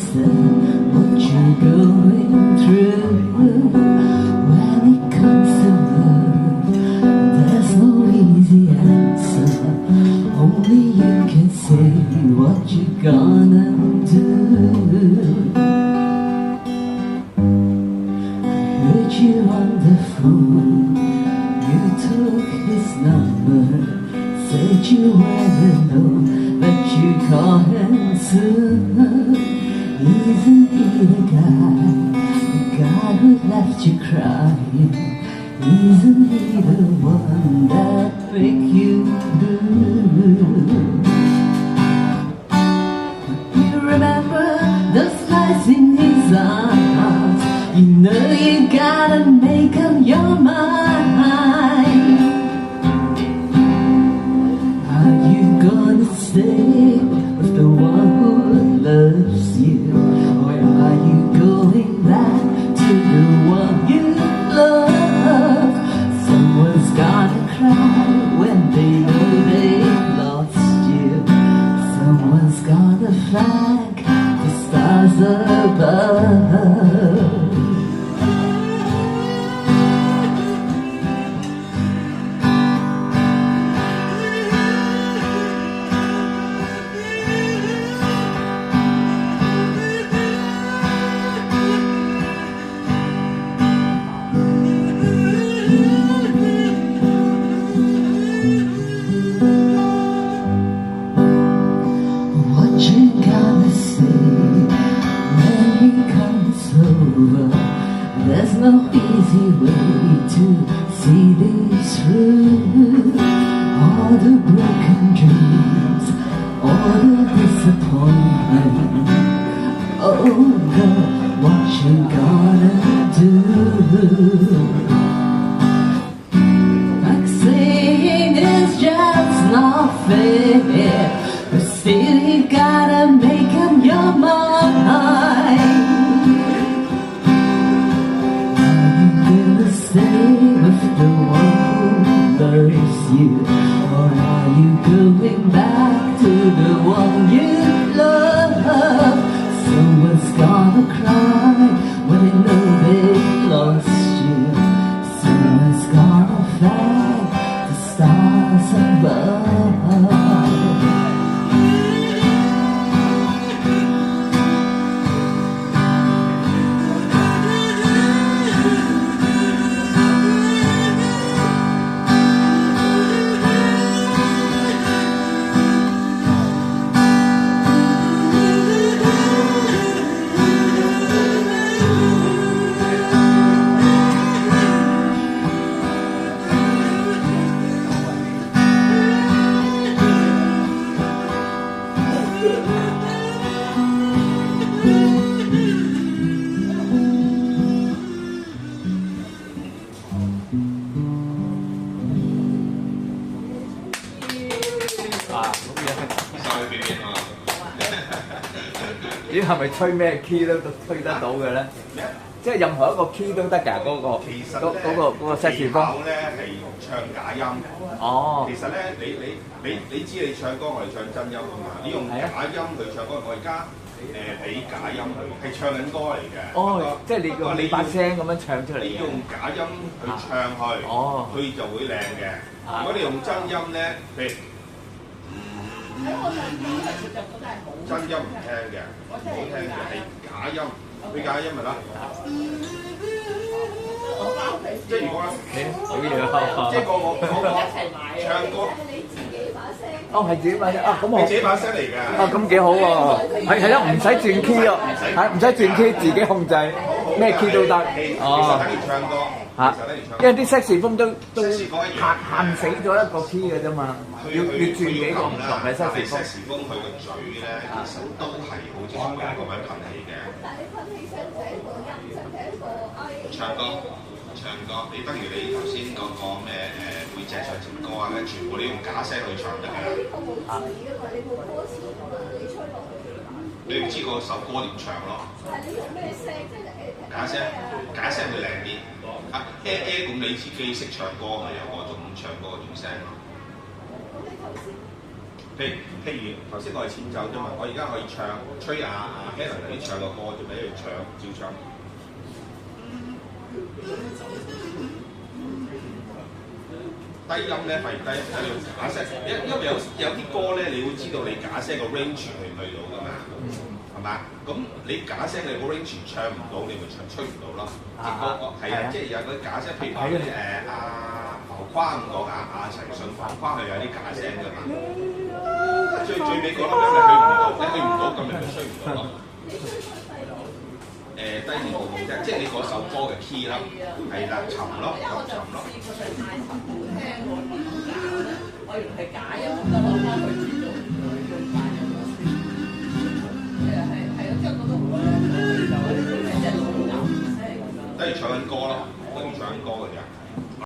understand what you're going through. When it comes to love, there's no easy answer. Only you can say what you're gonna do. I heard you on the phone. You took his number. Said you never know that you call him soon. Isn't he the guy who left you crying? Isn't he the one that make you blue? You remember those nights in his arms? You know you gotta make up your mind. Stay with the one who loves you, or are you going back to the one you love? Someone's gonna cry when they know they've lost you. Someone's gonna thank the stars above. There's no easy way to see this through. All the broken dreams, all the disappointment. Oh God, what you gonna do? Vaccine is just not fair, but still you gotta make up your mind. Stay with the one who loves you, or are you going back to the one you love? Someone's gonna cry when they know they've lost you. Someone's gonna thank the stars above.咦，係咪吹咩 key 都吹得到嘅咧？即係任何一個 key 都得㗎，嗰個 saxophone 咧係唱假音。哦。其實咧，你知你唱歌，我哋唱真音啊嘛。你用假音去唱歌，我而家俾假音佢，係唱緊歌嚟嘅。哦，即係你把聲咁樣唱出嚟。你用假音去唱去，佢就會靚嘅。如果你用真音咧，譬如喺我唱歌嘅時候就覺得係好。真音唔聽嘅，唔好聽嘅係假音，俾假音咪得。即係如果即係個唱歌。哦，係自己把聲啊！咁我係自己把聲嚟嘅。啊，咁幾好喎！係咯，唔使轉 key 咯，係唔使轉 key，自己控制咩 key 都得。哦，等於唱歌嚇，因為啲 saxophone 都限死咗一個 key 嘅啫嘛，要轉幾個唔同嘅 saxophone。佢個嘴咧，其實都係好似我哋咁樣噴氣嘅。但係你噴氣想唔使一個音，想唔使一個唱歌，你等於你頭先嗰個咩背脊唱情歌啊，全部你用假聲去唱得嘅。呢個冇字㗎嘛，你冇歌詞㗎嘛，你吹落去。你唔知嗰首歌點唱咯？但係你用咩聲？即係假聲會靚啲。啊咁你自己識唱歌咪有嗰種唱歌嗰種聲咯。咁你頭先譬如頭先我係淺奏啫嘛，我而家可以唱吹Helen 嗰啲唱個歌，就俾佢唱照唱。低音咧，發現低音你要假聲，因為有啲歌咧，你會知道你假聲個 range 去唔去到㗎嘛，係嘛？咁你假聲你個 range 唱唔到，你咪吹唔到咯。係啊，即係有嗰啲假聲，譬如話浮誇咁講陳奕迅浮誇係有啲假聲㗎嘛。最尾嗰粒音你去唔到，咁咪吹唔到咯。低音部分啫，即係你嗰首歌嘅 key 啦，係啦，沉咯，咁沉咯。我原來係假音，我就攞翻去做假音。係咯，即係覺得好即係老牛聲咁樣。等於唱緊歌咯，等於唱緊歌嘅啫。